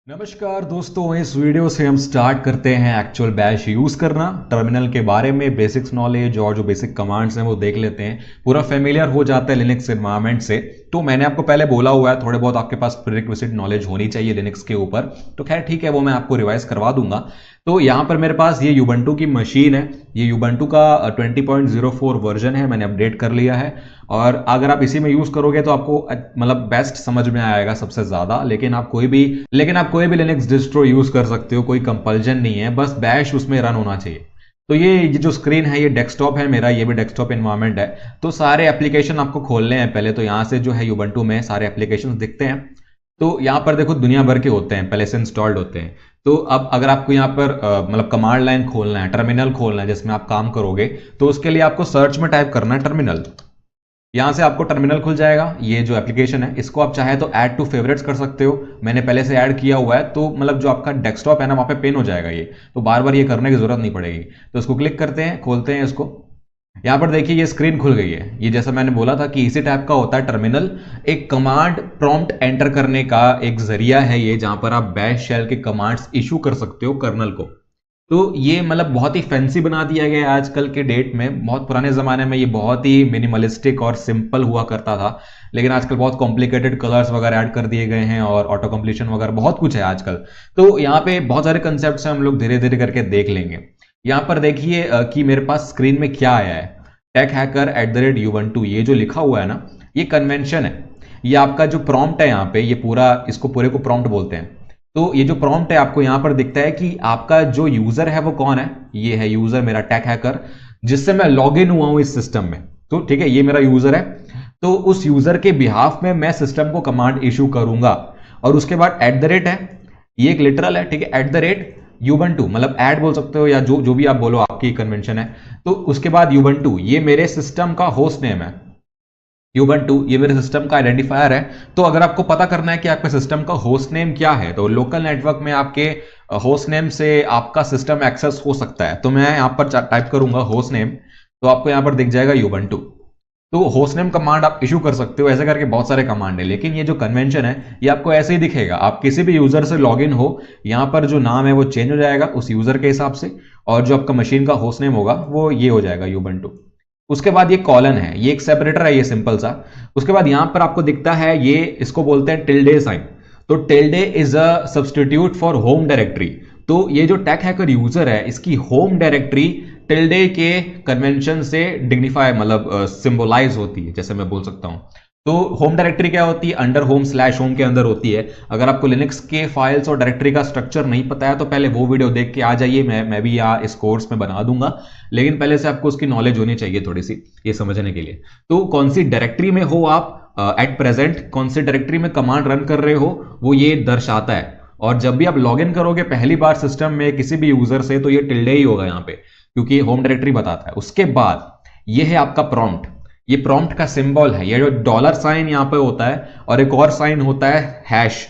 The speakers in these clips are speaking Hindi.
नमस्कार दोस्तों, इस वीडियो से हम स्टार्ट करते हैं एक्चुअल बैश यूज़ करना। टर्मिनल के बारे में बेसिक्स नॉलेज और जो बेसिक कमांड्स हैं वो देख लेते हैं। पूरा फेमिलियर हो जाता है लिनक्स एनवायरनमेंट से। तो मैंने आपको पहले बोला हुआ है थोड़े बहुत आपके पास प्रीरिक्विजिट नॉलेज होनी चाहिए लिनक्स के ऊपर। तो खैर ठीक है, वो मैं आपको रिवाइज करवा दूंगा। तो यहाँ पर मेरे पास ये यूबंटू की मशीन है। ये यूबंटू का 20.04 वर्जन है, मैंने अपडेट कर लिया है। और अगर आप इसी में यूज करोगे तो आपको मतलब बेस्ट समझ में आएगा सबसे ज्यादा। लेकिन आप कोई भी लिनक्स डिस्ट्रो यूज कर सकते हो, कोई कंपल्जन नहीं है, बस बैश उसमें रन होना चाहिए। तो ये जो स्क्रीन है ये डेस्कटॉप है मेरा, ये भी डेस्कटॉप एनवायरनमेंट है। तो सारे एप्लीकेशन आपको खोलने हैं पहले। तो यहाँ से जो है यूबंटू में सारे एप्लीकेशन दिखते हैं। तो यहाँ पर देखो दुनिया भर के होते हैं, पहले से इंस्टॉल्ड होते हैं। तो अब अगर आपको यहाँ पर मतलब कमांड लाइन खोलना है, टर्मिनल खोलना है जिसमें आप काम करोगे, तो उसके लिए आपको सर्च में टाइप करना है टर्मिनल। यहां से आपको टर्मिनल खुल जाएगा। ये जो एप्लीकेशन है इसको आप चाहे तो ऐड टू फेवरेट्स कर सकते हो। मैंने पहले से ऐड किया हुआ है, तो मतलब जो आपका डेस्कटॉप है ना वहां पे पिन हो जाएगा ये। तो बार बार ये करने की जरूरत नहीं पड़ेगी। तो इसको क्लिक करते हैं, खोलते हैं इसको। यहां पर देखिए ये स्क्रीन खुल गई है। ये जैसा मैंने बोला था कि इसी टाइप का होता है टर्मिनल। एक कमांड प्रॉम्प्ट एंटर करने का एक जरिया है ये, जहां पर आप बैश शेल के कमांड्स इशू कर सकते हो कर्नल को। तो ये मतलब बहुत ही फैंसी बना दिया गया है आजकल के डेट में। बहुत पुराने जमाने में ये बहुत ही मिनिमलिस्टिक और सिंपल हुआ करता था, लेकिन आजकल बहुत कॉम्प्लिकेटेड कलर्स वगैरह ऐड कर दिए गए हैं और ऑटो कंप्लीशन वगैरह बहुत कुछ है आजकल। तो यहाँ पे बहुत सारे कंसेप्ट हैं, हम लोग धीरे धीरे करके देख लेंगे। यहाँ पर देखिए कि मेरे पास स्क्रीन में क्या आया है, tech_hacker@ubuntu। ये जो लिखा हुआ है ना, ये कन्वेंशन है। ये आपका जो प्रॉम्प्ट है यहाँ पे, ये पूरा इसको पूरे को प्रॉम्प्ट बोलते हैं। तो ये जो प्रॉम्प्ट है आपको यहां पर दिखता है कि आपका जो यूजर है वो कौन है। ये है यूजर मेरा टेक हैकर, जिससे मैं लॉग इन हुआ हूं इस सिस्टम में। तो ठीक है, ये मेरा यूजर है। तो उस यूजर के बिहाफ में मैं सिस्टम को कमांड इशू करूंगा। और उसके बाद @ है, ये एक लिटरल है, ठीक है। @ubuntu मतलब ऐड बोल सकते हो या जो जो भी आप बोलो, आपकी कन्वेंशन है। तो उसके बाद ubuntu, ये मेरे सिस्टम का होस्ट नेम है। यूबंटू ये मेरे सिस्टम का आइडेंटिफायर है। तो अगर आपको पता करना है कि आपके सिस्टम का होस्ट नेम क्या है, तो लोकल नेटवर्क में आपके होस्ट नेम से आपका सिस्टम एक्सेस हो सकता है। तो मैं यहां पर टाइप करूंगा होस्ट नेम, तो आपको यहां पर दिख जाएगा यूबंटू। तो होस्ट नेम कमांड आप इशू कर सकते हो। ऐसे करके बहुत सारे कमांड है, लेकिन ये जो कन्वेंशन है ये आपको ऐसे ही दिखेगा। आप किसी भी यूजर से लॉग इन हो, यहां पर जो नाम है वो चेंज हो जाएगा उस यूजर के हिसाब से, और जो आपका मशीन का होस्ट नेम होगा वो ये हो जाएगा यूबंटू। उसके बाद ये कॉलन है, ये एक सेपरेटर है, ये सिंपल सा। उसके बाद यहां पर आपको दिखता है, ये इसको बोलते हैं टिल्डे साइन। तो tilde is a substitute for home directory. तो ये जो टेक हैकर यूजर है, इसकी होम डायरेक्टरी टिल्डे के कन्वेंशन से डिग्निफाई मतलब सिंबलाइज होती है, जैसे मैं बोल सकता हूं। तो होम डायरेक्टरी क्या होती है, अंडर होम/होम के अंदर होती है। अगर आपको लिनक्स के फाइल्स और डायरेक्टरी का स्ट्रक्चर नहीं पता है तो पहले वो वीडियो देख के आ जाइए, मैं भी यहाँ इस कोर्स में बना दूंगा। लेकिन पहले से आपको उसकी नॉलेज होनी चाहिए थोड़ी सी, ये समझने के लिए। तो कौन सी डायरेक्टरी में हो आप एट प्रेजेंट, कौन सी डायरेक्टरी में कमांड रन कर रहे हो, वो ये दर्शाता है। और जब भी आप लॉग इन करोगे पहली बार सिस्टम में किसी भी यूजर से, तो ये टिल्डे ही होगा यहाँ पे, क्योंकि होम डायरेक्टरी बताता है। उसके बाद ये है आपका प्रॉम्प्ट। ये प्रॉम्प्ट का सिंबल है, ये जो $साइन यहां पे होता है, और एक और साइन होता है हैश।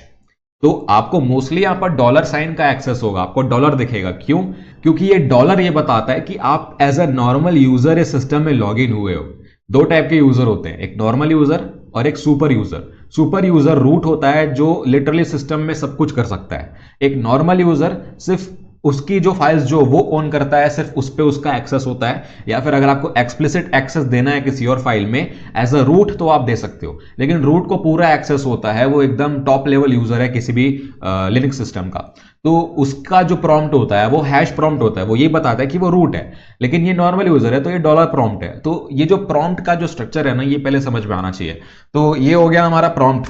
तो आपको मोस्टली यहां पर $साइन का एक्सेस होगा, आपको डॉलर दिखेगा। क्यों? क्योंकि ये डॉलर ये बताता है कि आप एज अ नॉर्मल यूजर इस सिस्टम में लॉग इन हुए हो। दो टाइप के यूजर होते हैं, एक नॉर्मल यूजर और एक super user. Super user root होता है जो लिटरली सिस्टम में सब कुछ कर सकता है। एक नॉर्मल यूजर सिर्फ उसकी जो फाइल्स जो वो ऑन करता है, सिर्फ उस पे उसका एक्सेस होता है। या फिर अगर आपको एक्सप्लिसिट एक्सेस देना है किसी और फाइल में एज अ रूट, तो आप दे सकते हो। लेकिन रूट को पूरा एक्सेस होता है, वो एकदम टॉप लेवल यूजर है किसी भी लिनक्स सिस्टम का। तो उसका जो प्रॉम्प्ट होता है वो हैश प्रॉम्प्ट होता है, वो ये बताता है कि वो रूट है। लेकिन ये नॉर्मल यूजर है तो ये डॉलर प्रॉम्प्ट है। तो ये जो प्रॉम्प्ट का जो स्ट्रक्चर है ना, ये पहले समझ में आना चाहिए। तो ये हो गया हमारा प्रॉम्प्ट।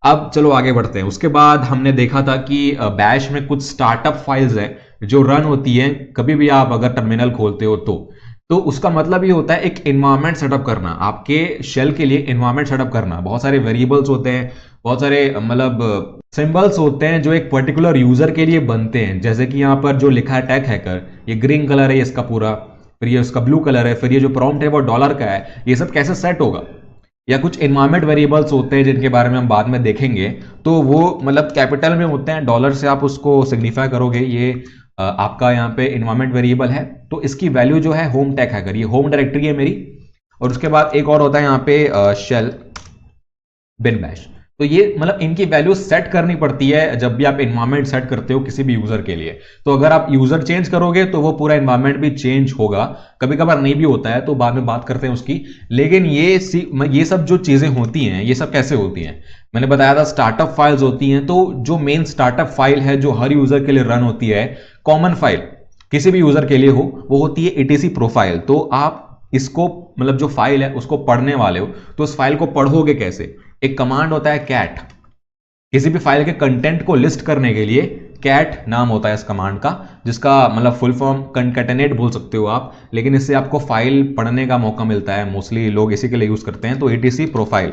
अब चलो आगे बढ़ते हैं। उसके बाद हमने देखा था कि बैश में कुछ स्टार्टअप फाइल्स हैं जो रन होती हैं कभी भी आप अगर टर्मिनल खोलते हो तो उसका मतलब ये होता है एक एनवायरनमेंट सेटअप करना, आपके शेल के लिए एनवायरनमेंट सेटअप करना। बहुत सारे वेरिएबल्स होते हैं, बहुत सारे मतलब सिंबल्स होते हैं जो एक पर्टिकुलर यूजर के लिए बनते हैं। जैसे कि यहाँ पर जो लिखा है टेक हैकर, ये ग्रीन कलर है इसका पूरा, फिर ये उसका ब्लू कलर है, फिर ये जो प्रॉम्प्ट है वो डॉलर का है। ये सब कैसे सेट होगा? या कुछ एनवायरमेंट वेरिएबल्स होते हैं जिनके बारे में हम बाद में देखेंगे। तो वो मतलब कैपिटल में होते हैं, डॉलर से आप उसको सिग्निफाई करोगे। ये आपका यहाँ पे एनवायरमेंट वेरिएबल है। तो इसकी वैल्यू जो है होम टेक हैकर, ये होम डायरेक्टरी है मेरी। और उसके बाद एक और होता है यहाँ पे शेल बिन बैश। तो ये मतलब इनकी वैल्यू सेट करनी पड़ती है जब भी आप इन्वायरमेंट सेट करते हो किसी भी यूजर के लिए। तो अगर आप यूजर चेंज करोगे तो वो पूरा इन्वायरमेंट भी चेंज होगा, कभी कभार नहीं भी होता है तो बाद में बात करते हैं उसकी। लेकिन ये सब जो चीजें होती हैं ये सब कैसे होती हैं, मैंने बताया था स्टार्टअप फाइल्स होती हैं। तो जो मेन स्टार्टअप फाइल है जो हर यूजर के लिए रन होती है, कॉमन फाइल किसी भी यूजर के लिए हो, वो होती है एटीसी प्रोफाइल। तो आप इसको मतलब जो फाइल है उसको पढ़ने वाले हो तो उस फाइल को पढ़ोगे कैसे? एक कमांड होता है कैट, किसी भी फाइल के कंटेंट को लिस्ट करने के लिए कैट नाम होता है इस कमांड का, जिसका मतलब फुल फॉर्म कंकैटिनेट बोल सकते हो आप, लेकिन इससे आपको फाइल पढ़ने का मौका मिलता है। मोस्टली लोग इसी के लिए यूज करते हैं। तो एटीसी प्रोफाइल,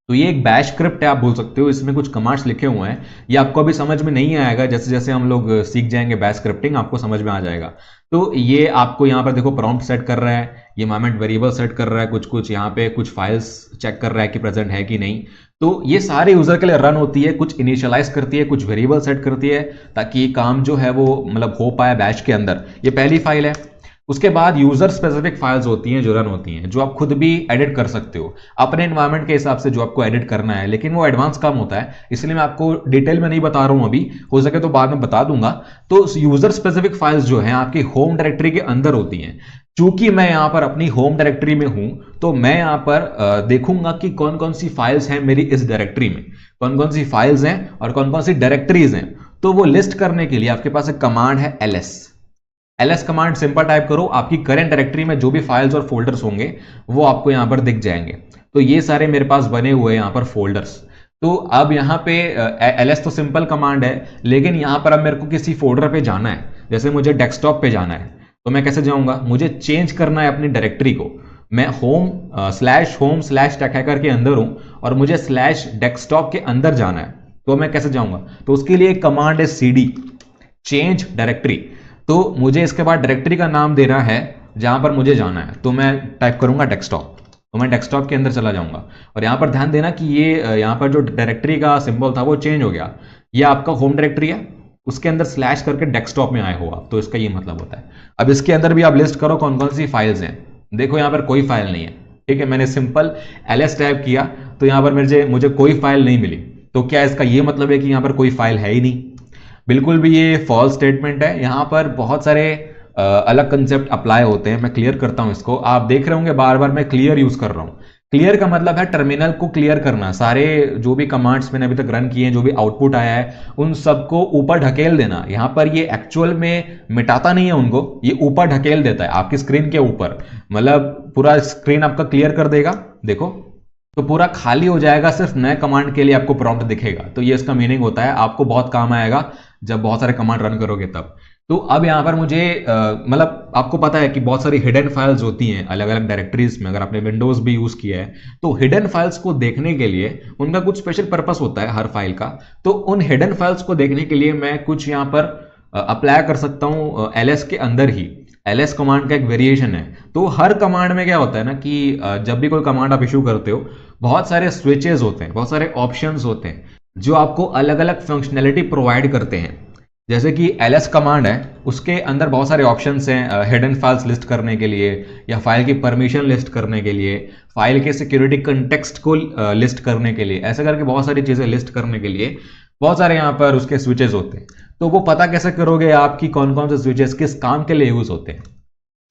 तो ये एक बैश स्क्रिप्ट है आप बोल सकते हो, इसमें कुछ कमांड्स लिखे हुए हैं। ये आपको अभी समझ में नहीं आएगा, जैसे जैसे हम लोग सीख जाएंगे बैश स्क्रिप्टिंग आपको समझ में आ जाएगा। तो ये आपको यहाँ पर देखो प्रॉम्प्ट सेट कर रहा है, ये एनवायरनमेंट वेरिएबल सेट कर रहा है, कुछ कुछ यहाँ पे कुछ फाइल्स चेक कर रहा है कि प्रेजेंट है कि नहीं। तो ये सारे यूजर के लिए रन होती है, कुछ इनिशियलाइज करती है, कुछ वेरिएबल सेट करती है ताकि काम जो है वो मतलब हो पाए बैश के अंदर। ये पहली फाइल है। उसके बाद यूजर स्पेसिफिक फाइल्स होती हैं जो रन होती हैं, जो आप खुद भी एडिट कर सकते हो अपने एनवायरनमेंट के हिसाब से जो आपको एडिट करना है, लेकिन वो एडवांस काम होता है इसलिए मैं आपको डिटेल में नहीं बता रहा हूं अभी, हो सके तो बाद में बता दूंगा। तो यूजर स्पेसिफिक फाइल्स जो हैं आपकी होम डायरेक्टरी के अंदर होती हैं। चूंकि मैं यहां पर अपनी होम डायरेक्टरी में हूं तो मैं यहां पर देखूंगा कि कौन कौन सी फाइल्स हैं मेरी इस डायरेक्टरी में, कौन कौन सी फाइल्स हैं और कौन कौन सी डायरेक्टरीज हैं। तो वो लिस्ट करने के लिए आपके पास एक कमांड है एलएस कमांड। सिंपल टाइप करो, आपकी करंट डायरेक्टरी में जो भी फाइल्स और फोल्डर्स होंगे वो आपको यहां पर दिख जाएंगे। तो ये सारे मेरे पास बने हुए हैं यहां पर फोल्डर्स। तो अब यहां पे एलएस तो सिंपल कमांड है, लेकिन यहां पर अब मेरे को किसी फोल्डर पे जाना है, जैसे मुझे डेस्कटॉप पे जाना है तो मैं कैसे जाऊंगा? मुझे चेंज करना है अपनी डायरेक्टरी को। मैं होम/टेक के अंदर हूं और मुझे /डेस्कटॉप के अंदर जाना है, तो मैं कैसे जाऊंगा? तो उसके लिए एक कमांड है cd चेंज डायरेक्टरी। तो मुझे इसके बाद डायरेक्टरी का नाम देना है जहां पर मुझे जाना है, तो मैं टाइप करूंगा डेस्कटॉप। तो मैं डेस्कटॉप के अंदर चला जाऊंगा और यहां पर ध्यान देना कि ये यहां पर जो डायरेक्टरी का सिंबल था वो चेंज हो गया। ये आपका होम डायरेक्टरी है, उसके अंदर स्लैश करके डेस्कटॉप में आए हो आप, तो इसका ये मतलब होता है। अब इसके अंदर भी आप लिस्ट करो कौन कौन सी फाइल्स हैं। देखो यहां पर कोई फाइल नहीं है, ठीक है। मैंने सिंपल ls टाइप किया तो यहां पर मुझे कोई फाइल नहीं मिली। तो क्या इसका ये मतलब है कि यहां पर कोई फाइल है ही नहीं? बिल्कुल भी ये फॉल्स स्टेटमेंट है। यहां पर बहुत सारे अलग कंसेप्ट अप्लाई होते हैं, मैं क्लियर करता हूं इसको। आप देख रहे होंगे बार बार मैं क्लियर यूज कर रहा हूं। क्लियर का मतलब है टर्मिनल को क्लियर करना, सारे जो भी कमांड्स मैंने अभी तक रन किए हैं, जो भी आउटपुट आया है उन सबको ऊपर ढकेल देना। यहां पर ये एक्चुअल में मिटाता नहीं है उनको, ये ऊपर ढकेल देता है आपकी स्क्रीन के ऊपर, मतलब पूरा स्क्रीन आपका क्लियर कर देगा। देखो तो पूरा खाली हो जाएगा, सिर्फ नए कमांड के लिए आपको प्रॉम्प्ट दिखेगा। तो ये इसका मीनिंग होता है, आपको बहुत काम आएगा जब बहुत सारे कमांड रन करोगे तब। तो अब यहां पर मुझे मतलब आपको पता है कि बहुत सारी हिडन फाइल्स होती हैं अलग अलग डायरेक्टरीज में, अगर आपने विंडोज भी यूज किया है तो हिडन फाइल्स को देखने के लिए उनका कुछ स्पेशल पर्पस होता है हर फाइल का। तो उन हिडन फाइल्स को देखने के लिए मैं कुछ यहां पर अप्लाई कर सकता हूं एलएस के अंदर ही। एलएस कमांड का एक वेरिएशन है। तो हर कमांड में क्या होता है ना कि जब भी कोई कमांड आप इशू करते हो बहुत सारे स्विचेस होते हैं, बहुत सारे ऑप्शंस होते हैं जो आपको अलग अलग फंक्शनैलिटी प्रोवाइड करते हैं। जैसे कि ls कमांड है, उसके अंदर बहुत सारे ऑप्शंस हैं हिडन फाइल्स लिस्ट करने के लिए, या फाइल की परमिशन लिस्ट करने के लिए, फाइल के सिक्योरिटी कंटेक्स्ट को लिस्ट करने के लिए, ऐसे करके बहुत सारी चीजें लिस्ट करने के लिए बहुत सारे यहाँ पर उसके स्विचेस होते हैं। तो वो पता कैसे करोगे आप कि कौन कौन से स्विचेस किस काम के लिए यूज होते हैं?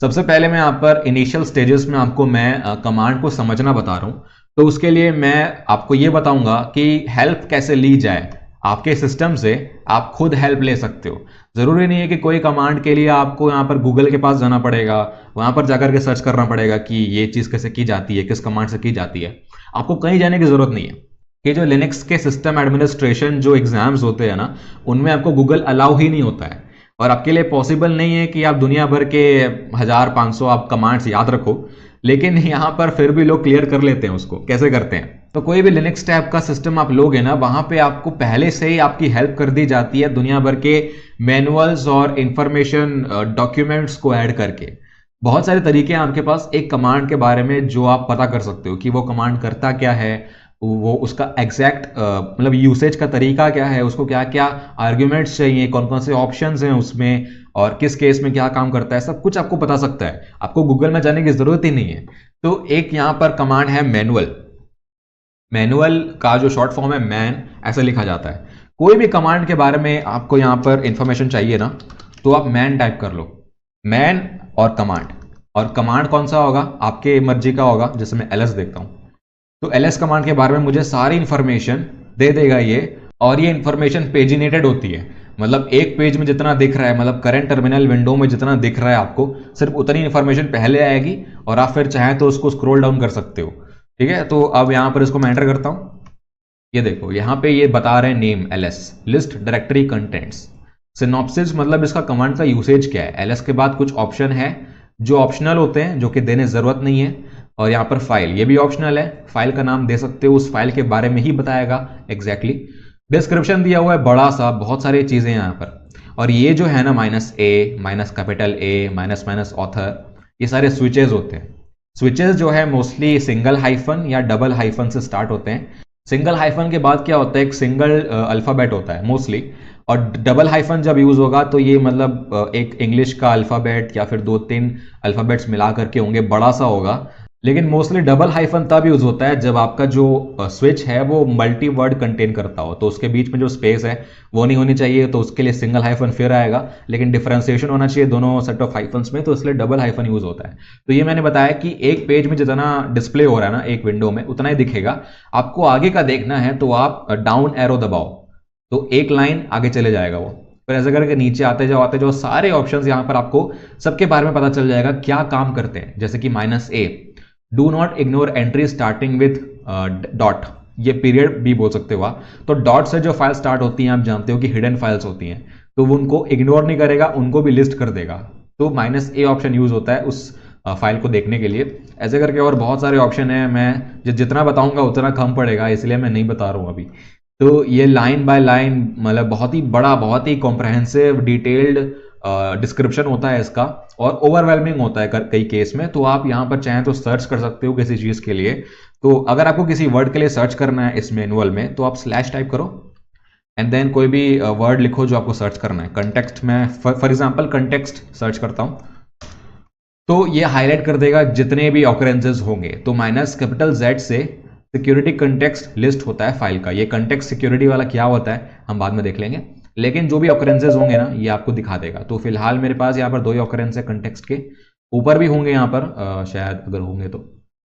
सबसे पहले मैं यहाँ पर इनिशियल स्टेजेस में आपको मैं कमांड को समझना बता रहा हूँ। तो उसके लिए मैं आपको ये बताऊंगा कि हेल्प कैसे ली जाए आपके सिस्टम से। आप खुद हेल्प ले सकते हो, जरूरी नहीं है कि कोई कमांड के लिए आपको यहाँ पर गूगल के पास जाना पड़ेगा, वहां पर जाकर के सर्च करना पड़ेगा कि ये चीज कैसे की जाती है, किस कमांड से की जाती है। आपको कहीं जाने की जरूरत नहीं है। कि जो लिनक्स के सिस्टम एडमिनिस्ट्रेशन जो एग्जाम्स होते हैं ना, उनमें आपको गूगल अलाउ ही नहीं होता है, और आपके लिए पॉसिबल नहीं है कि आप दुनिया भर के 1500 आप कमांड्स याद रखो। लेकिन यहाँ पर फिर भी लोग क्लियर कर लेते हैं उसको। कैसे करते हैं? तो कोई भी लिनक्स टाइप का सिस्टम आप लोगे ना, वहां पे आपको पहले से ही आपकी हेल्प कर दी जाती है दुनिया भर के मैनुअल्स और इंफॉर्मेशन डॉक्यूमेंट्स को ऐड करके। बहुत सारे तरीके हैं आपके पास एक कमांड के बारे में जो आप पता कर सकते हो कि वो कमांड करता क्या है, वो उसका एग्जैक्ट मतलब यूसेज का तरीका क्या है, उसको क्या क्या आर्ग्यूमेंट्स चाहिए, कौन कौन से ऑप्शंस हैं उसमें, और किस केस में क्या काम करता है, सब कुछ आपको बता सकता है। आपको गूगल में जाने की जरूरत ही नहीं है। तो एक यहाँ पर कमांड है मैनुअल। मैनुअल का जो शॉर्ट फॉर्म है मैन, ऐसा लिखा जाता है। कोई भी कमांड के बारे में आपको यहाँ पर इंफॉर्मेशन चाहिए ना, तो आप मैन टाइप कर लो, मैन और कमांड। और कमांड कौन सा होगा, आपके मर्जी का होगा, जैसे मैं ls देखता हूँ, तो ls कमांड के बारे में मुझे सारी इंफॉर्मेशन दे देगा ये। और ये इंफॉर्मेशन पेजिनेटेड होती है, मतलब एक पेज में जितना दिख रहा है, मतलब करंट टर्मिनल विंडो में जितना दिख रहा है आपको, सिर्फ उतनी इंफॉर्मेशन पहले आएगी, और आप फिर चाहें तो उसको स्क्रॉल डाउन कर सकते हो। ठीक है, तो अब यहां पर इसको मैं एंटर करता हूं। ये देखो यहाँ पे ये बता रहे हैं name ls, list directory contents. Synopsis मतलब इसका कमांड का यूसेज क्या है। ls के बाद कुछ ऑप्शन है जो ऑप्शनल होते हैं, जो कि देने जरूरत नहीं है। और यहाँ पर फाइल, ये भी ऑप्शनल है, फाइल का नाम दे सकते हो, उस फाइल के बारे में ही बताएगा एग्जैक्टली। डिस्क्रिप्शन दिया हुआ है बड़ा सा, बहुत सारी चीजें यहाँ पर। और ये जो है ना -a, -A, माइनस ऑथर, ये सारे स्विचेस होते हैं। स्विचेस जो है मोस्टली सिंगल हाइफन या डबल हाइफन से स्टार्ट होते हैं। सिंगल हाइफन के बाद क्या होता है, एक सिंगल अल्फाबेट होता है मोस्टली। और डबल हाइफन जब यूज होगा तो ये मतलब एक इंग्लिश का अल्फाबेट या फिर 2-3 अल्फाबेट्स मिला करके होंगे, बड़ा सा होगा। लेकिन मोस्टली डबल हाइफन तब यूज होता है जब आपका जो स्विच है वो मल्टी वर्ड कंटेन करता हो, तो उसके बीच में जो स्पेस है वो नहीं होनी चाहिए, तो उसके लिए सिंगल हाइफन फिर आएगा। लेकिन डिफरेंशिएशन होना चाहिए दोनों सेट ऑफ हाइफन्स में, तो इसलिए डबल हाइफन यूज होता है। तो ये मैंने बताया कि एक पेज में जितना डिस्प्ले हो रहा है ना एक विंडो में, उतना ही दिखेगा। आपको आगे का देखना है तो आप डाउन एरो दबाओ, तो एक लाइन आगे चले जाएगा वो। फिर ऐसे करके नीचे आते जाओ सारे ऑप्शंस यहाँ पर आपको सबके बारे में पता चल जाएगा क्या काम करते हैं। जैसे कि -a, do not ignore entry starting with dot, ये पीरियड भी बोल सकते हो आप। तो डॉट से जो फाइल स्टार्ट होती हैं आप जानते हो कि हिडन फाइल्स होती हैं, तो वो उनको इग्नोर नहीं करेगा, उनको भी लिस्ट कर देगा। तो -a ऑप्शन यूज होता है उस फाइल को देखने के लिए। ऐसे करके और बहुत सारे ऑप्शन है, मैं जितना बताऊंगा उतना कम पड़ेगा, इसलिए मैं नहीं बता रहा हूँ अभी। तो ये लाइन बाय लाइन मतलब बहुत ही बड़ा, बहुत ही कॉम्प्रहेंसिव डिटेल्ड डिस्क्रिप्शन होता है इसका, और ओवरवेलमिंग होता है कई केस में। तो आप यहाँ पर चाहें तो सर्च कर सकते हो किसी चीज़ के लिए। तो अगर आपको किसी वर्ड के लिए सर्च करना है इस मैनुअल में, तो आप स्लैश टाइप करो एंड देन कोई भी वर्ड लिखो जो आपको सर्च करना है। कंटेक्स्ट में फॉर एग्जाम्पल कंटेक्स्ट सर्च करता हूँ, तो ये हाईलाइट कर देगा जितने भी ऑकरेंसेस होंगे। तो -Z से सिक्योरिटी कंटेक्स्ट लिस्ट होता है फाइल का। ये कंटेक्स्ट सिक्योरिटी वाला क्या होता है हम बाद में देख लेंगे, लेकिन जो भी ऑकरेंसेस होंगे ना ये आपको दिखा देगा। तो फिलहाल मेरे पास यहाँ पर 2 ही ऑकरेंस है कंटेक्स्ट के, ऊपर भी होंगे यहाँ पर शायद अगर होंगे तो,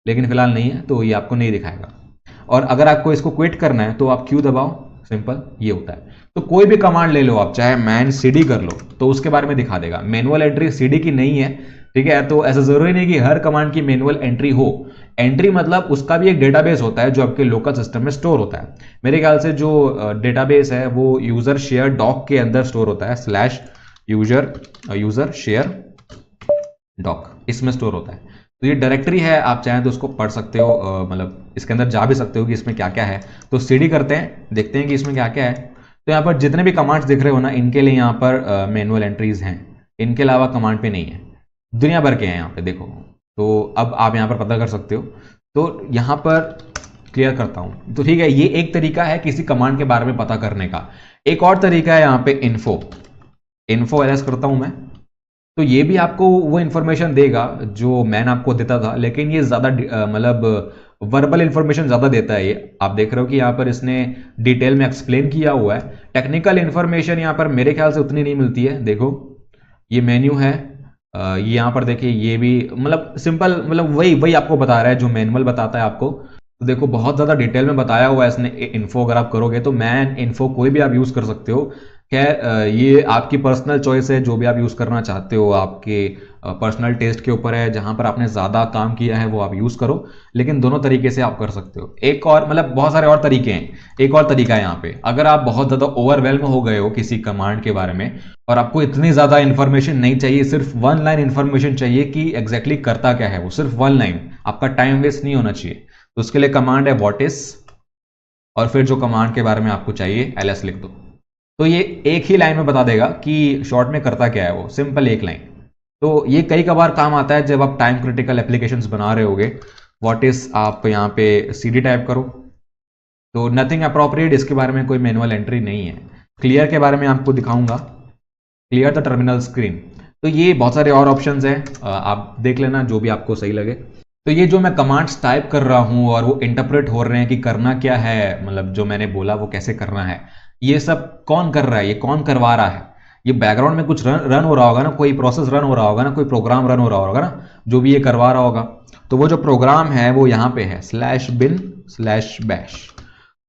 लेकिन फिलहाल नहीं है तो ये आपको नहीं दिखाएगा। और अगर आपको इसको क्विट करना है तो आप Q दबाओ, सिंपल ये होता है। तो कोई भी कमांड ले लो आप, चाहे मैन cd कर लो, तो उसके बारे में दिखा देगा। मैनुअल एंट्री cd की नहीं है, ठीक है, तो ऐसा जरूरी नहीं कि हर कमांड की मैनुअल एंट्री हो। एंट्री मतलब उसका भी एक डेटाबेस होता है जो आपके लोकल सिस्टम में स्टोर होता है। मेरे ख्याल से जो डेटाबेस है वो यूजर शेयर डॉक के अंदर स्टोर होता है, /यूजर शेयर डॉक, इसमें स्टोर होता है। तो ये डायरेक्टरी है, आप चाहें तो उसको पढ़ सकते हो, मतलब इसके अंदर जा भी सकते हो कि इसमें क्या क्या है। तो सीडी करते हैं, देखते हैं कि इसमें क्या क्या है। तो यहाँ पर जितने भी कमांड्स दिख रहे हो ना, इनके लिए यहाँ पर मैनुअल एंट्रीज हैं, इनके अलावा कमांड पे नहीं है। दुनिया भर के हैं यहाँ पे देखो, तो अब आप यहाँ पर पता कर सकते हो। तो यहाँ पर क्लियर करता हूँ, तो ठीक है, ये एक तरीका है किसी कमांड के बारे में पता करने का। एक और तरीका है यहाँ पे इन्फो ls करता हूँ मैं, तो ये भी आपको वो इन्फॉर्मेशन देगा जो मैंने आपको देता था, लेकिन ये ज़्यादा मतलब वर्बल इन्फॉर्मेशन ज़्यादा देता है। ये आप देख रहे हो कि यहाँ पर इसने डिटेल में एक्सप्लेन किया हुआ है। टेक्निकल इन्फॉर्मेशन यहाँ पर मेरे ख्याल से उतनी नहीं मिलती है। देखो ये मेन्यू है, ये यहाँ पर देखिए, ये भी मतलब सिंपल, मतलब वही आपको बता रहा है जो मैनुअल बताता है आपको। तो देखो बहुत ज़्यादा डिटेल में बताया हुआ है इसने इन्फो। अगर आप करोगे तो मैन इन्फो कोई भी आप यूज़ कर सकते हो। खैर ये आपकी पर्सनल चॉइस है, जो भी आप यूज़ करना चाहते हो आपके पर्सनल टेस्ट के ऊपर है। जहाँ पर आपने ज़्यादा काम किया है वो आप यूज़ करो, लेकिन दोनों तरीके से आप कर सकते हो। एक और मतलब बहुत सारे और तरीके हैं। एक और तरीका है यहाँ पे, अगर आप बहुत ज़्यादा ओवरवेल्म हो गए हो किसी कमांड के बारे में और आपको इतनी ज़्यादा इन्फॉर्मेशन नहीं चाहिए, सिर्फ 1 लाइन इन्फॉर्मेशन चाहिए कि एग्जैक्टली करता क्या है वो, सिर्फ 1 लाइन, आपका टाइम वेस्ट नहीं होना चाहिए, तो उसके लिए कमांड है व्हाट इज, और फिर जो कमांड के बारे में आपको चाहिए ls लिख दो। तो ये एक ही लाइन में बता देगा कि शॉर्ट में करता क्या है वो, सिंपल एक लाइन। तो ये कई कबार काम आता है जब आप टाइम क्रिटिकल एप्लीकेशंस बना रहे होगे। व्हाट इज आप यहाँ पे cd टाइप करो, तो नथिंग अप्रोप्रिएट, इसके बारे में कोई मैनुअल एंट्री नहीं है। क्लियर के बारे में आपको दिखाऊंगा, क्लियर द टर्मिनल स्क्रीन। तो ये बहुत सारे और ऑप्शंस हैं, आप देख लेना जो भी आपको सही लगे। तो ये जो मैं कमांड्स टाइप कर रहा हूं और वो इंटरप्रेट हो रहे हैं कि करना क्या है, मतलब जो मैंने बोला वो कैसे करना है, ये सब कौन कर रहा है, ये कौन करवा रहा है? ये बैकग्राउंड में कुछ रन हो रहा होगा ना, कोई प्रोसेस रन हो रहा होगा ना, कोई प्रोग्राम रन हो रहा होगा ना, जो भी ये करवा रहा होगा। तो वो जो प्रोग्राम है वो यहाँ पे है /bin/bash।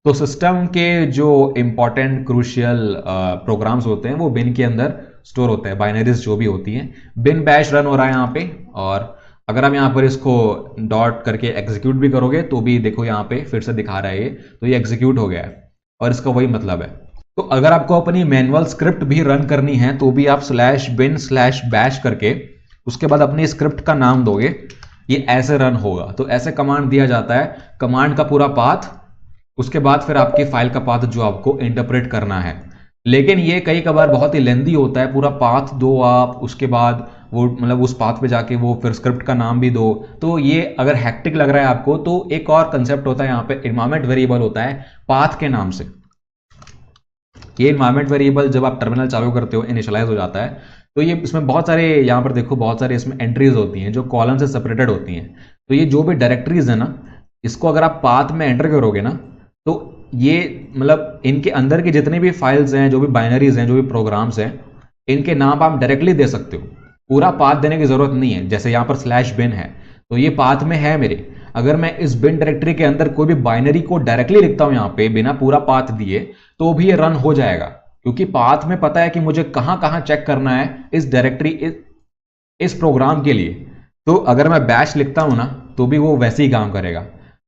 तो सिस्टम के जो इंपॉर्टेंट क्रूशियल प्रोग्राम्स होते हैं वो बिन के अंदर स्टोर होते हैं, बाइनरीज जो भी होती हैं। बिन बैश रन हो रहा है यहाँ पे, और अगर आप यहाँ पर इसको डॉट करके एग्जीक्यूट भी करोगे तो भी देखो यहाँ पे फिर से दिखा रहा है ये, तो ये एग्जीक्यूट हो गया है और इसका वही मतलब है। तो अगर आपको अपनी मैनुअल स्क्रिप्ट भी रन करनी है तो भी आप /bin/bash करके उसके बाद अपनी स्क्रिप्ट का नाम दोगे, ये ऐसे रन होगा। तो ऐसे कमांड दिया जाता है, कमांड का पूरा पाथ, उसके बाद फिर आपकी फाइल का पाथ जो आपको इंटरप्रेट करना है। लेकिन ये कई कबार बहुत ही लेंदी होता है, पूरा पाथ दो आप, उसके बाद वो मतलब उस पाथ पे जाके वो फिर स्क्रिप्ट का नाम भी दो। तो ये अगर हैक्टिक लग रहा है आपको तो एक और कंसेप्ट होता है यहाँ पे, एनवायरमेंट वेरिएबल होता है पाथ के नाम से। ये एनवायरमेंट वेरिएबल जब आप टर्मिनल चालू करते हो इनिशियलाइज हो जाता है। तो ये इसमें बहुत सारे, यहाँ पर देखो बहुत सारे इसमें एंट्रीज होती हैं जो कॉलम से सेपरेटेड होती हैं। तो ये जो भी डायरेक्टरीज है ना, इसको अगर आप पाथ में एंटर करोगे ना, तो ये मतलब इनके अंदर के जितने भी फाइल्स हैं, जो भी बाइनरीज हैं, जो भी प्रोग्राम्स हैं, इनके नाम आप डायरेक्टली दे सकते हो, पूरा पाथ देने की जरूरत नहीं है। जैसे यहाँ पर /bin है तो ये पाथ में है मेरे, अगर मैं इस बिन डायरेक्टरी के अंदर कोई भी बाइनरी को डायरेक्टली लिखता हूं यहाँ पे बिना पूरा पाथ दिए, तो भी ये रन हो जाएगा, क्योंकि पाथ में पता है कि मुझे कहां कहां चेक करना है इस डायरेक्टरी इस प्रोग्राम के लिए। तो अगर मैं बैश लिखता हूं ना तो भी वो वैसे ही काम करेगा।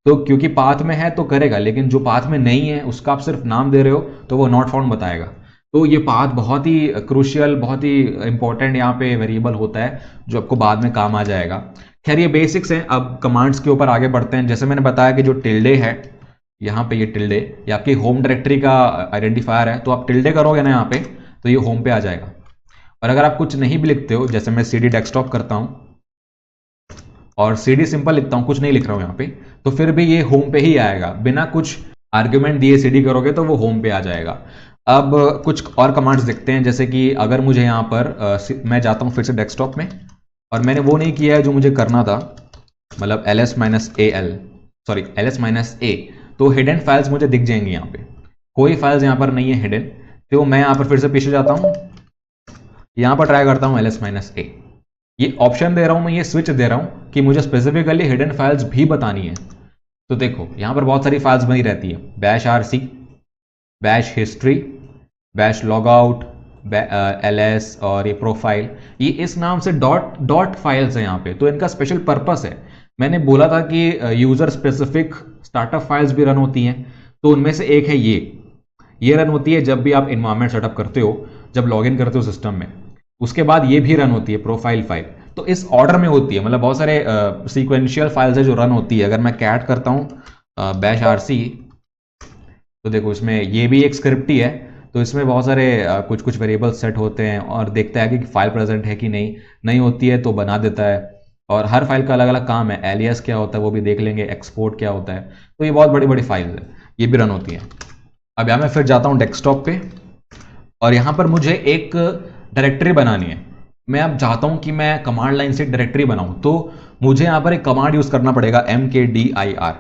तो क्योंकि पाथ में है तो करेगा, लेकिन जो पाथ में नहीं है उसका आप सिर्फ नाम दे रहे हो तो वो नॉट फाउंड बताएगा। तो ये पाथ बहुत ही क्रूशियल, बहुत ही इंपॉर्टेंट यहाँ पे वेरिएबल होता है जो आपको बाद में काम आ जाएगा। खैर ये बेसिक्स हैं, अब कमांड्स के ऊपर आगे बढ़ते हैं। जैसे मैंने बताया कि जो टिल्डे है यहाँ पे, ये टिल्डे ये आपकी होम डायरेक्टरी का आइडेंटिफायर है, तो आप टिल्डे करोगे ना यहाँ पे तो ये होम पे आ जाएगा। और अगर आप कुछ नहीं भी लिखते हो, जैसे मैं CD डेस्कटॉप करता हूँ और CD सिंपल लिखता हूँ, कुछ नहीं लिख रहा हूँ यहाँ पे, तो फिर भी ये होम पे ही आएगा, बिना कुछ आर्ग्यूमेंट दिए CD करोगे तो वो होम पे आ जाएगा। अब कुछ और कमांड्स देखते हैं, जैसे कि अगर मुझे यहाँ पर मैं जाता हूँ फिर से डेस्कटॉप में और मैंने वो नहीं किया है जो मुझे करना था, मतलब ls-a, तो हिडन फाइल्स मुझे दिख जाएंगी यहाँ पे, कोई फाइल्स यहाँ पर नहीं है हिडन। तो मैं यहाँ पर फिर से पीछे जाता हूँ, यहाँ पर ट्राई करता हूँ ls-a, ये ऑप्शन दे रहा हूँ मैं, ये स्विच दे रहा हूँ कि मुझे स्पेसिफिकली हिडन फाइल्स भी बतानी है। तो देखो यहाँ पर बहुत सारी फाइल्स बनी रहती है, bash-rc, bash history, bash logout, ls और ये प्रोफाइल, ये इस नाम से डॉट फाइल्स है यहाँ पे। तो इनका स्पेशल पर्पस है, मैंने बोला था कि यूजर स्पेसिफिक स्टार्टअप फाइल्स भी रन होती हैं, तो उनमें से एक है ये रन होती है जब भी आप इन्वायरमेंट सेटअप करते हो, जब लॉगिन करते हो सिस्टम में, उसके बाद ये भी रन होती है प्रोफाइल फाइल। तो इस ऑर्डर में होती है, मतलब बहुत सारे सीक्वेंशियल फाइल्स है जो रन होती है। अगर मैं कैट करता हूँ bash-rc, तो देखो इसमें ये भी एक स्क्रिप्ट ही है, तो इसमें बहुत सारे कुछ कुछ वेरिएबल सेट होते हैं और देखता है कि फाइल प्रेजेंट है कि नहीं होती है तो बना देता है। और हर फाइल का अलग अलग काम है, एलियास क्या होता है वो भी देख लेंगे, एक्सपोर्ट क्या होता है। तो ये बहुत बड़ी बड़ी फाइल्स है, ये भी रन होती हैं। अब यहाँ मैं फिर जाता हूँ डेस्कटॉप पे और यहाँ पर मुझे एक डायरेक्टरी बनानी है। मैं अब चाहता हूँ कि मैं कमांड लाइन से डायरेक्टरी बनाऊँ, तो मुझे यहाँ पर एक कमांड यूज करना पड़ेगा, mkdir,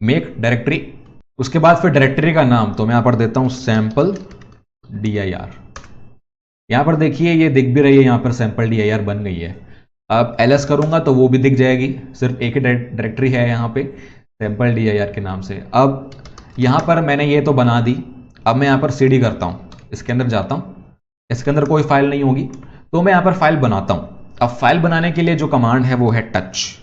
मेक डायरेक्टरी। उसके बाद फिर डायरेक्टरी का नाम, तो मैं यहां पर देता हूं सैंपल dir। यहां पर देखिए ये दिख भी रही है, यहां पर सैंपल dir बन गई है। अब ls करूंगा तो वो भी दिख जाएगी, सिर्फ एक ही डायरेक्टरी है यहां पे सैंपल dir के नाम से। अब यहां पर मैंने ये तो बना दी, अब मैं यहां पर cd करता हूं, इसके अंदर जाता हूं, इसके अंदर कोई फाइल नहीं होगी, तो मैं यहां पर फाइल बनाता हूं। अब फाइल बनाने के लिए जो कमांड है वो है टच।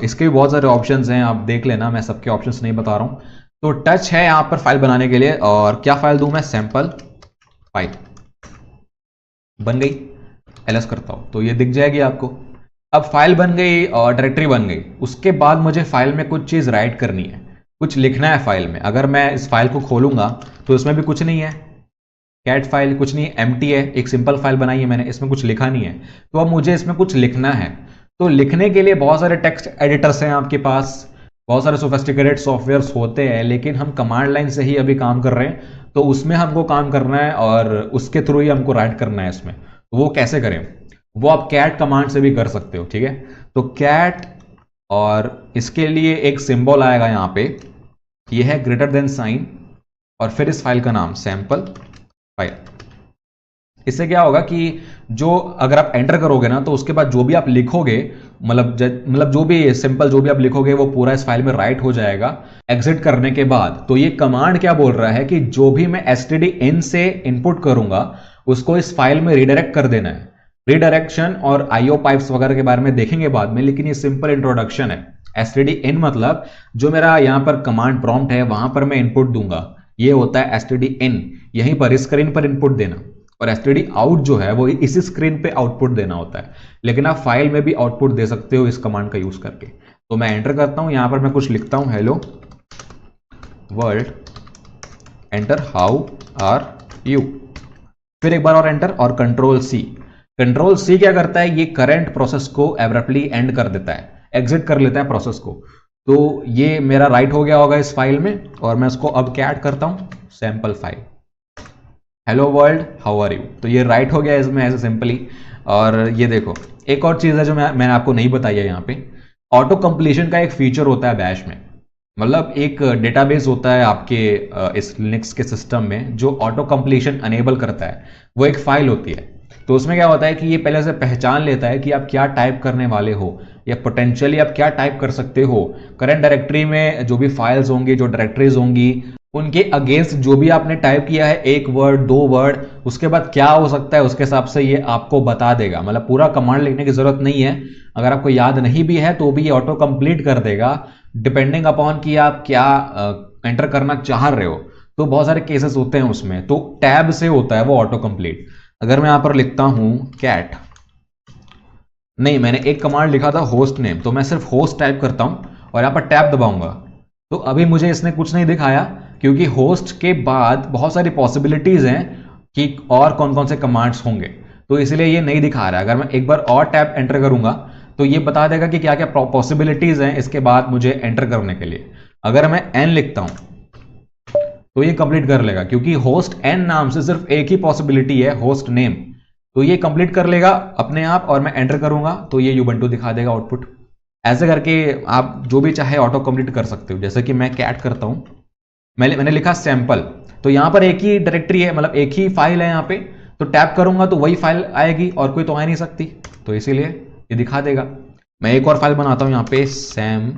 इसके भी बहुत सारे ऑप्शंस हैं, आप देख लेना, मैं सबके ऑप्शंस नहीं बता रहा हूं। तो टच है यहाँ पर फाइल बनाने के लिए, और क्या फाइल दूं मैं, सैंपल फाइल बन गई। ls करता हूं तो ये दिख जाएगी आपको। अब फाइल बन गई और डायरेक्टरी बन गई, उसके बाद मुझे फाइल में कुछ चीज राइट करनी है, कुछ लिखना है फाइल में। अगर मैं इस फाइल को खोलूंगा तो इसमें भी कुछ नहीं है, कैट फाइल कुछ नहीं, एम्प्टी है, एक सिंपल फाइल बनाई है मैंने, इसमें कुछ लिखा नहीं है। तो अब मुझे इसमें कुछ लिखना है, तो लिखने के लिए बहुत सारे टेक्स्ट एडिटर्स हैं आपके पास, बहुत सारे सोफिस्टिकेटेड सॉफ्टवेयर्स होते हैं, लेकिन हम कमांड लाइन से ही अभी काम कर रहे हैं, तो उसमें हमको काम करना है और उसके थ्रू ही हमको राइट करना है इसमें। तो वो कैसे करें, वो आप कैट कमांड से भी कर सकते हो, ठीक है। तो कैट और इसके लिए एक सिंबल आएगा यहाँ पे, ये है ग्रेटर देन साइन, और फिर इस फाइल का नाम सैंपल फाइल। इससे क्या होगा कि जो अगर आप एंटर करोगे ना तो उसके बाद जो भी आप लिखोगे, मतलब जो भी सिंपल जो भी आप लिखोगे वो पूरा इस फाइल में राइट हो जाएगा एग्जिट करने के बाद। तो ये कमांड क्या बोल रहा है कि जो भी मैं stdin से इनपुट करूंगा उसको इस फाइल में रिडायरेक्ट कर देना है। रिडायरेक्शन और आईओ पाइप्स वगैरह के बारे में देखेंगे बाद में, लेकिन ये सिंपल इंट्रोडक्शन है। stdin मतलब जो मेरा यहां पर कमांड प्रॉम्प्ट है वहां पर मैं इनपुट दूंगा, ये होता है stdin, यहीं पर स्क्रीन पर इनपुट देना। और std आउट जो है वो इसी स्क्रीन पे आउटपुट देना होता है, लेकिन आप फाइल में भी आउटपुट दे सकते हो इस कमांड का यूज करके। तो मैं एंटर करता हूं, यहां पर मैं कुछ लिखता हूं, hello world, enter how are you, फिर एक बार और एंटर और कंट्रोल सी। कंट्रोल सी क्या करता है, ये करंट प्रोसेस को एब्रप्टली एंड कर देता है, एग्जिट कर लेता है प्रोसेस को। तो ये मेरा राइट हो गया होगा इस फाइल में, और मैं इसको अब क्या ऐड करता हूं, sample file, hello world how are you. तो ये राइट हो गया इसमें ऐसे सिंपली। और ये देखो एक और चीज़ है जो मैंने आपको नहीं बताई है, यहाँ पे ऑटो कंप्लीशन का एक फीचर होता है बैश में। मतलब एक डेटाबेस होता है आपके इस लिनक्स के सिस्टम में जो ऑटो कंप्लीशन अनेबल करता है, वो एक फाइल होती है। तो उसमें क्या होता है कि ये पहले से पहचान लेता है कि आप क्या टाइप करने वाले हो, या पोटेंशियली आप क्या टाइप कर सकते हो। करंट डायरेक्टरी में जो भी फाइल्स होंगी, जो डायरेक्टरीज होंगी, उनके अगेंस्ट जो भी आपने टाइप किया है, एक वर्ड दो वर्ड, उसके बाद क्या हो सकता है उसके हिसाब से ये आपको बता देगा। मतलब पूरा कमांड लिखने की जरूरत नहीं है, अगर आपको याद नहीं भी है तो भी ये ऑटो कंप्लीट कर देगा, डिपेंडिंग अपॉन कि आप क्या एंटर करना चाह रहे हो। तो बहुत सारे केसेस होते हैं उसमें, तो टैब से होता है वो ऑटो कंप्लीट। अगर मैं यहां पर लिखता हूं कैट, नहीं मैंने एक कमांड लिखा था होस्ट नेम, तो मैं सिर्फ होस्ट टाइप करता हूं और यहां पर टैब दबाऊंगा, तो अभी मुझे इसने कुछ नहीं दिखाया, क्योंकि होस्ट के बाद बहुत सारी पॉसिबिलिटीज हैं कि और कौन कौन से कमांड्स होंगे, तो इसलिए ये नहीं दिखा रहा है। अगर मैं एक बार और टैब एंटर करूंगा तो ये बता देगा कि क्या क्या पॉसिबिलिटीज हैं इसके बाद मुझे एंटर करने के लिए। अगर मैं एन लिखता हूं तो ये कंप्लीट कर लेगा, क्योंकि होस्ट एन नाम से सिर्फ एक ही पॉसिबिलिटी है, होस्ट नेम, तो ये कंप्लीट कर लेगा अपने आप। और मैं एंटर करूंगा तो ये यूबंटू दिखा देगा आउटपुट। ऐसे करके आप जो भी चाहे ऑटो कंप्लीट कर सकते हो। जैसे कि मैं कैट करता हूं, मैंने लिखा सैंपल, तो यहां पर एक ही डायरेक्टरी है, मतलब एक ही फाइल है यहाँ पे, तो टैप करूंगा तो वही फाइल आएगी और कोई तो आ नहीं सकती, तो इसीलिए ये दिखा देगा। मैं एक और फाइल बनाता हूं यहाँ पे, सैम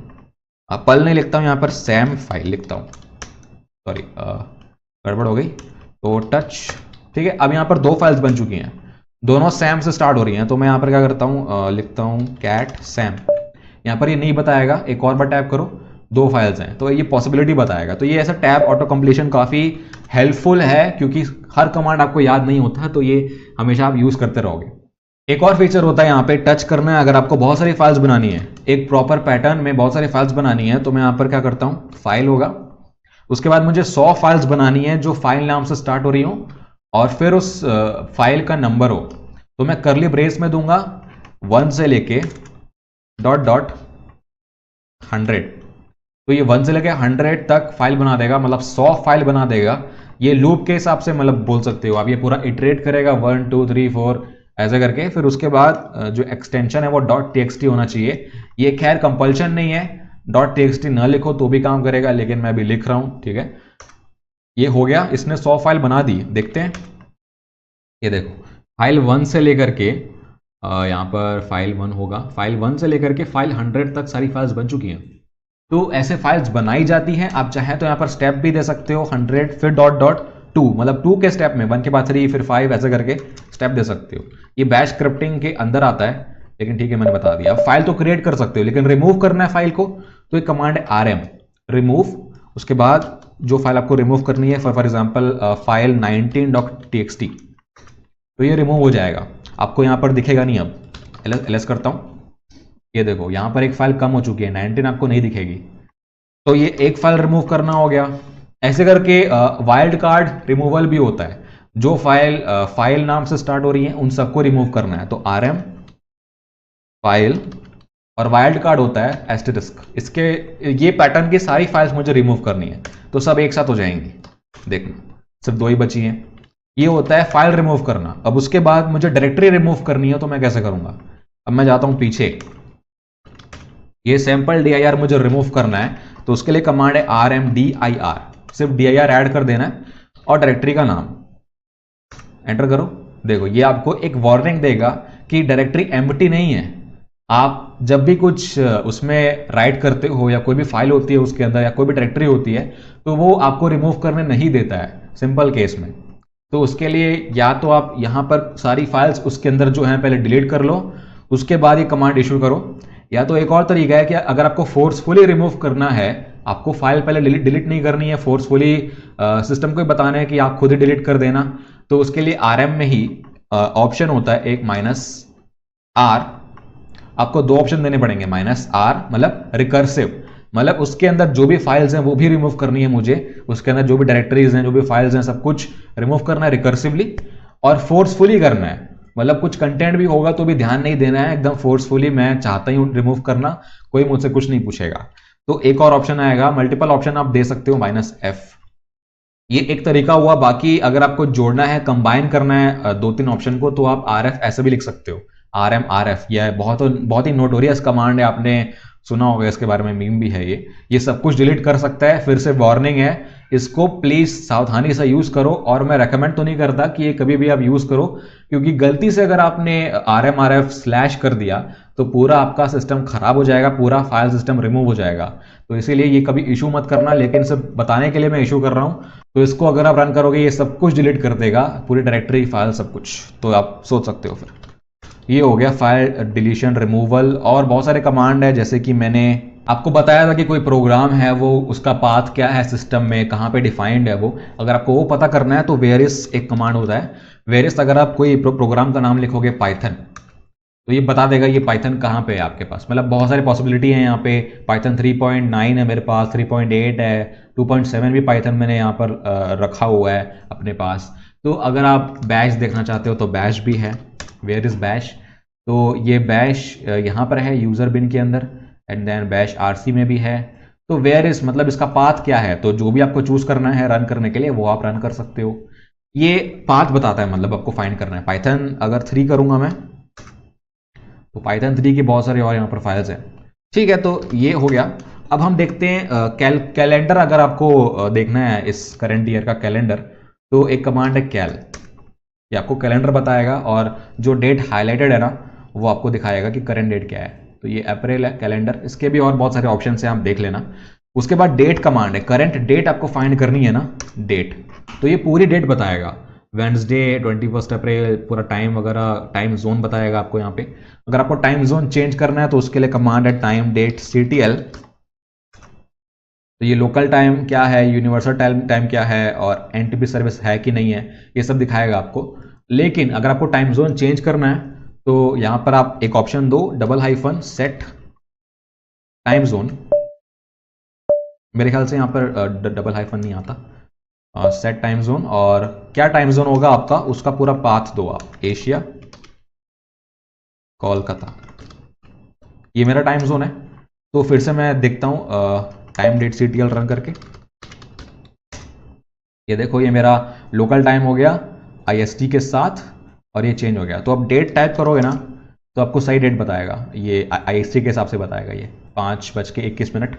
पल नहीं लिखता हूं, यहाँ पर सैम फाइल लिखता हूं, सॉरी गड़बड़ हो गई, तो टच, ठीक है। अब यहाँ पर दो फाइल्स बन चुकी हैं, दोनों सैम से स्टार्ट हो रही हैं, तो मैं यहाँ पर क्या करता हूँ, लिखता हूँ कैट सैम। यहाँ पर ये नहीं बताएगा, एक और बार टैप करो, दो फाइल्स हैं, तो ये पॉसिबिलिटी बताएगा। तो ये ऐसा टैब ऑटो कंप्लीशन काफ़ी हेल्पफुल है, क्योंकि हर कमांड आपको याद नहीं होता, तो ये हमेशा आप यूज़ करते रहोगे। एक और फीचर होता है यहाँ पे टच करना है। अगर आपको बहुत सारी फाइल्स बनानी है, एक प्रॉपर पैटर्न में बहुत सारी फाइल्स बनानी है, तो मैं यहाँ पर क्या करता हूँ, फाइल होगा, उसके बाद मुझे 100 फाइल्स बनानी है जो फाइल नाम से स्टार्ट हो रही हो और फिर उस फाइल का नंबर हो, तो मैं कर्ली ब्रेस में दूंगा 1 से लेके डॉट डॉट 100, तो ये 1 से लेके 100 तक फाइल बना देगा, मतलब 100 फाइल बना देगा। ये लूप के हिसाब से मतलब बोल सकते हो आप, ये पूरा इटरेट करेगा 1 2 3 4 ऐसे करके। फिर उसके बाद जो एक्सटेंशन है वो .txt होना चाहिए। ये खैर कंपल्शन नहीं है, .txt ना लिखो तो भी काम करेगा, लेकिन मैं अभी लिख रहा हूं, ठीक है। ये हो गया, इसने 100 फाइल बना दी। देखते हैं, ये देखो फाइल 1 से लेकर के यहाँ पर फाइल 1 होगा, फाइल 1 से लेकर के फाइल 100 तक सारी फाइल्स बन चुकी हैं। तो ऐसे फाइल्स बनाई जाती हैं। आप चाहें तो यहाँ पर स्टेप भी दे सकते हो, 100 फिर डॉट डॉट 2, मतलब 2 के स्टेप में, 1 के बाद 3 फिर 5 ऐसे करके स्टेप दे सकते हो। ये बैश स्क्रिप्टिंग के अंदर आता है, लेकिन ठीक है मैंने बता दिया। अब फाइल तो क्रिएट कर सकते हो, लेकिन रिमूव करना है फाइल को, तो एक कमांड है rm रिमूव। उसके बाद जो फाइल आपको रिमूव करनी है, फॉर एग्जाम्पल फाइल 19.txt, तो ये रिमूव हो जाएगा, आपको यहाँ पर दिखेगा नहीं। अब ls करता हूँ, ये देखो यहाँ पर एक फाइल कम हो चुकी है, 19 आपको नहीं दिखेगी, तो ये एक फाइल रिमूव करना हो गया। ऐसे करके वाइल्ड कार्ड रिमूवल भी होता है, जो फाइल नाम से स्टार्ट हो रही है उन सबको रिमूव करना है, तो rm फाइल और वाइल्ड कार्ड होता है एस्टेरिस्क। इसके ये पैटर्न की सारी फाइल्स मुझे रिमूव करनी है, तो सब एक साथ हो जाएंगी। देखना सिर्फ 2 ही बची हैं। ये होता है फाइल रिमूव करना। अब उसके बाद मुझे डायरेक्टरी रिमूव करनी है, तो मैं कैसे करूंगा, अब मैं जाता हूं पीछे, ये सैंपल dir मुझे रिमूव करना है, तो उसके लिए कमांड है rmdir, सिर्फ dir ऐड कर देना है और डायरेक्टरी का नाम एंटर करो। देखो ये आपको एक वार्निंग देगा कि डायरेक्टरी एम्प्टी नहीं है। आप जब भी कुछ उसमें राइट करते हो या कोई भी फाइल होती है उसके अंदर या कोई भी डायरेक्टरी होती है, तो वो आपको रिमूव करने नहीं देता है सिंपल केस में। तो उसके लिए या तो आप यहाँ पर सारी फाइल्स उसके अंदर जो है पहले डिलीट कर लो, उसके बाद ये कमांड इशू करो। या तो एक और तरीका है कि अगर आपको फोर्सफुली रिमूव करना है, आपको फाइल पहले डिलीट नहीं करनी है, फोर्सफुली सिस्टम को बताना है कि आप खुद ही डिलीट कर देना, तो उसके लिए rm में ही ऑप्शन होता है एक -r। आपको दो ऑप्शन देने पड़ेंगे, -r मतलब रिकर्सिव, मतलब उसके अंदर जो भी फाइल्स हैं वो भी रिमूव करनी है मुझे, उसके अंदर जो भी डायरेक्टरीज हैं जो भी फाइल्स हैं सब कुछ रिमूव करना है रिकर्सिवली, और फोर्सफुली करना है। मतलब कुछ कंटेंट भी होगा तो भी ध्यान नहीं देना है, एकदम फोर्सफुली मैं चाहता ही रिमूव करना, कोई मुझसे कुछ नहीं पूछेगा। तो एक और ऑप्शन आएगा, मल्टीपल ऑप्शन आप दे सकते हो -f। ये एक तरीका हुआ। बाकी अगर आपको जोड़ना है, कंबाइन करना है दो तीन ऑप्शन को, तो आप RF ऐसे भी लिख सकते हो, RF। यह बहुत ही नोटोरियस कमांड है, आपने सुना होगा इसके बारे में, मीम भी है ये सब कुछ डिलीट कर सकता है। फिर से वार्निंग है, इसको प्लीज सावधानी से यूज करो, और मैं रेकमेंड तो नहीं करता कि ये कभी भी आप यूज करो, क्योंकि गलती से अगर आपने RF/ कर दिया तो पूरा आपका सिस्टम खराब हो जाएगा, पूरा फाइल सिस्टम रिमूव हो जाएगा। तो इसीलिए ये कभी इशू मत करना, लेकिन सिर्फ बताने के लिए मैं इशू कर रहा हूँ। तो इसको अगर आप रन करोगे ये सब कुछ डिलीट कर देगा, पूरी डायरेक्टरी फाइल सब कुछ, तो आप सोच सकते हो। फिर ये हो गया फाइल डिलीशन रिमूवल। और बहुत सारे कमांड है, जैसे कि मैंने आपको बताया था कि कोई प्रोग्राम है वो उसका पाथ क्या है सिस्टम में, कहाँ पे डिफाइंड है वो, अगर आपको वो पता करना है तो वेरियस एक कमांड होता है। वेरियस अगर आप कोई प्रोग्राम का नाम लिखोगे पाइथन, तो ये बता देगा ये पाइथन कहाँ पे है आपके पास। मतलब बहुत सारी पॉसिबिलिटी है यहाँ पे। पाइथन 3.9 है मेरे पास, 3.8 है, 2.7 भी पाइथन मैंने यहाँ पर रखा हुआ है अपने पास। तो अगर आप बैश देखना चाहते हो तो बैश भी है, वेयर इज बैश। तो ये बैश यहाँ पर है यूजर बिन के अंदर, एंड देन बैश RC में भी है। तो वेयर इज मतलब इसका पाथ क्या है, तो जो भी आपको चूज करना है रन करने के लिए वो आप रन कर सकते हो। ये पाथ बताता है, मतलब आपको फाइंड करना है। पाइथन अगर 3 करूंगा मैं, तो पाइथन 3 की बहुत सारी और यहाँ पर फाइल्स हैं। ठीक है, तो ये हो गया। अब हम देखते हैं कैलेंडर। अगर आपको देखना है इस करंट ईयर का कैलेंडर, तो एक कमांड है कैल, ये आपको कैलेंडर बताएगा, और जो डेट हाईलाइटेड है ना वो आपको दिखाएगा कि करंट डेट क्या है। तो ये अप्रैल है कैलेंडर। इसके भी और बहुत सारे ऑप्शन है, आप देख लेना। उसके बाद डेट कमांड है, करंट डेट आपको फाइंड करनी है ना, डेट, तो ये पूरी डेट बताएगा। वेंसडे 21 अप्रैल, पूरा टाइम वगैरह, टाइम जोन बताएगा आपको यहाँ पे। अगर आपको टाइम जोन चेंज करना है तो उसके लिए कमांड है टाइम डेट CTL। तो ये लोकल टाइम क्या है, यूनिवर्सल टाइम क्या है, और NTP सर्विस है कि नहीं है, ये सब दिखाएगा आपको। लेकिन अगर आपको टाइम जोन चेंज करना है तो यहाँ पर आप एक ऑप्शन दो, $सेट टाइम जोन। मेरे ख्याल से यहाँ पर डबल हाइफन नहीं आता, सेट टाइम जोन। और क्या टाइम जोन होगा आपका, उसका पूरा पाथ दो आप, एशिया, कोलकाता, ये मेरा टाइम जोन है। तो फिर से मैं देखता हूँ टाइम डेट CTL रन करके। ये देखो ये मेरा लोकल टाइम हो गया IST के साथ, और ये चेंज हो गया। तो अब डेट टाइप करोगे ना तो आपको सही डेट बताएगा, ये IST के हिसाब से बताएगा, ये 5:21।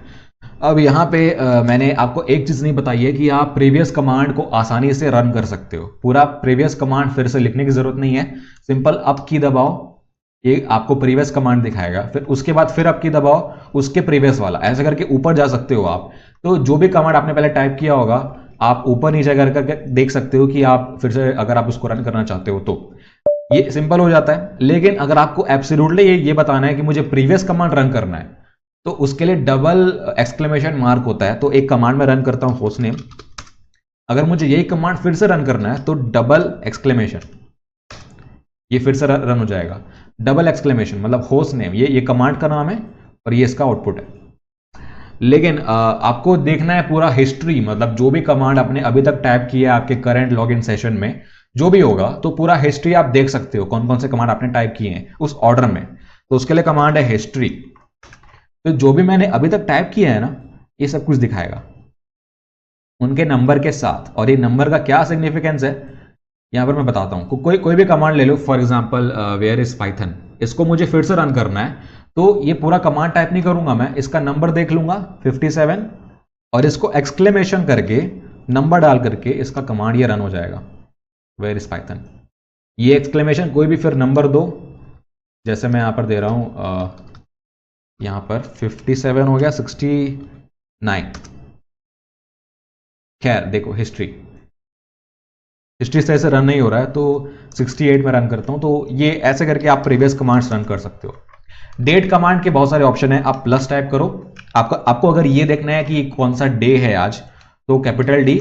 अब यहाँ पे मैंने आपको एक चीज़ नहीं बताई है कि आप प्रीवियस कमांड को आसानी से रन कर सकते हो। पूरा प्रीवियस कमांड फिर से लिखने की जरूरत नहीं है, सिंपल अप की दबाओ, ये आपको प्रीवियस कमांड दिखाएगा। फिर उसके बाद फिर अप की दबाओ, उसके प्रीवियस वाला, ऐसे करके ऊपर जा सकते हो आप। तो जो भी कमांड आपने पहले टाइप किया होगा आप ऊपर नीचे करके देख सकते हो कि आप फिर से अगर आप उसको रन करना चाहते हो तो ये सिंपल हो जाता है। लेकिन अगर आपको एब्सोल्युटली ये बताना है कि मुझे प्रीवियस कमांड रन करना है, तो उसके लिए डबल एक्सक्लेमेशन मार्क होता है। तो एक कमांड में रन करता हूं होस्ट नेम, अगर मुझे यही कमांड फिर से रन करना है तो डबल एक्सक्लेमेशन, ये फिर से रन हो जाएगा। डबल एक्सक्लेमेशन मतलब होस्ट नेम, ये कमांड का नाम है और ये इसका आउटपुट है। लेकिन आपको देखना है पूरा हिस्ट्री, मतलब जो भी कमांड आपने अभी तक टाइप किया है आपके करंट लॉगिन सेशन में जो भी होगा, तो पूरा हिस्ट्री आप देख सकते हो, कौन कौन से कमांड आपने टाइप किए हैं उस ऑर्डर में। तो उसके लिए कमांड है हिस्ट्री। तो जो भी मैंने अभी तक टाइप किया है ना ये सब कुछ दिखाएगा उनके नंबर के साथ। और ये नंबर का क्या सिग्निफिकेंस है यहां पर मैं बताता हूं। कोई भी कमांड ले लो, for example where is Python, इसको मुझे फिर से रन करना है, तो ये पूरा कमांड टाइप नहीं करूंगा मैं, इसका नंबर देख लूंगा 57 और इसको एक्सक्लेमेशन करके नंबर डाल करके इसका कमांड ये रन हो जाएगा। वेयर इज पाइथन, ये एक्सक्लेमेशन कोई भी फिर नंबर दो, जैसे मैं यहां पर दे रहा हूं, यहां पर 57 हो गया, 69। खैर देखो हिस्ट्री सही से रन नहीं हो रहा है, तो 68 में रन करता हूं। तो ये ऐसे करके आप प्रीवियस कमांड्स रन कर सकते हो। डेट कमांड के बहुत सारे ऑप्शन है, आप प्लस टाइप करो। आपको अगर ये देखना है कि कौन सा डे है आज, तो capital D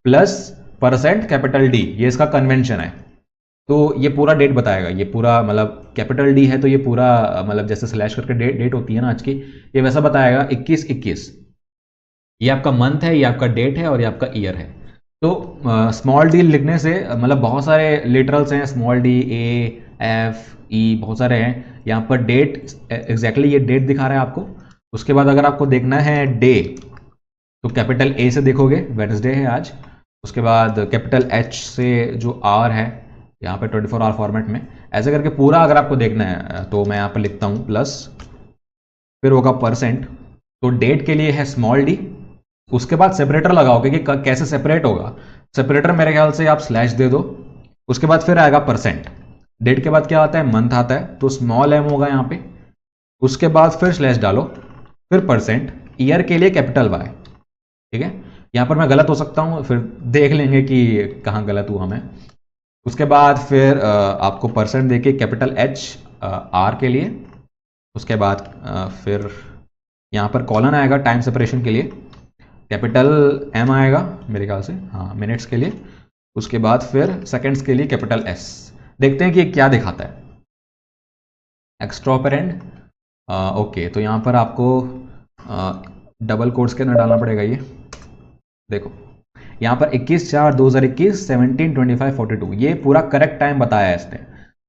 plus % capital D, ये इसका कन्वेंशन है। तो ये पूरा डेट बताएगा, ये पूरा मतलब कैपिटल डी है तो ये पूरा मतलब जैसे स्लैश करके डेट होती है ना आज की, ये वैसा बताएगा 21-21। ये आपका मंथ है, ये आपका डेट है और ये आपका ईयर है। तो स्मॉल डी लिखने से मतलब बहुत सारे लिटरल्स हैं, स्मॉल डी, ए, एफ, ई, बहुत सारे हैं। यहाँ पर डेट एग्जैक्टली ये डेट दिखा रहा है आपको। उसके बाद अगर आपको देखना है डे, तो कैपिटल ए से देखोगे, वेडनेसडे है आज। उसके बाद कैपिटल एच से जो आवर है यहाँ पे 24 आवर फॉर्मेट में, ऐसे करके पूरा अगर आपको देखना है तो मैं यहाँ पर लिखता हूँ प्लस, फिर होगा %। तो डेट के लिए है स्मॉल डी, उसके बाद सेपरेटर लगाओगे कि कैसे सेपरेट होगा। सेपरेटर मेरे ख्याल से आप स्लैश दे दो, उसके बाद फिर आएगा %। डेट के बाद क्या आता है, मंथ आता है, तो स्मॉल एम होगा यहाँ पे, उसके बाद फिर स्लैश डालो, फिर %। ईयर के लिए कैपिटल वाई, ठीक है। यहाँ पर मैं गलत हो सकता हूँ, फिर देख लेंगे कि कहाँ गलत हुआ मैं। उसके बाद फिर आपको % देके कैपिटल एच आर के लिए, उसके बाद फिर यहाँ पर कॉलन आएगा टाइम सेपरेशन के लिए, कैपिटल एम आएगा मेरे ख्याल से, हाँ मिनट्स के लिए। उसके बाद फिर सेकंड्स के लिए कैपिटल एस। देखते हैं कि क्या दिखाता है। एक्स्ट्रा ऑपरेंड, ओके, तो यहाँ पर आपको डबल कोट्स के अंदर डालना पड़ेगा। ये देखो यहाँ पर 21/4/2021 17:25:42, ये पूरा करेक्ट टाइम बताया है इसने।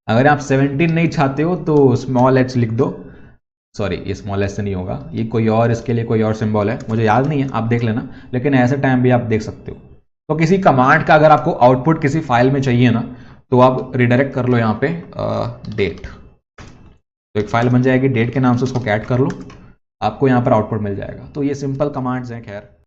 अगर आप 17 नहीं चाहते हो तो स्मॉल एच लिख दो, सॉरी ये स्मॉल एस से नहीं होगा, ये कोई और, इसके लिए कोई और सिंबल है, मुझे याद नहीं है, आप देख लेना। लेकिन ऐसे टाइम भी आप देख सकते हो। तो किसी कमांड का अगर आपको आउटपुट किसी फाइल में चाहिए ना, तो आप रिडायरेक्ट कर लो यहाँ पे डेट, तो एक फाइल बन जाएगी डेट के नाम से, उसको कैट कर लो, आपको यहाँ पर आउटपुट मिल जाएगा। तो ये सिंपल कमांड्स हैं। खैर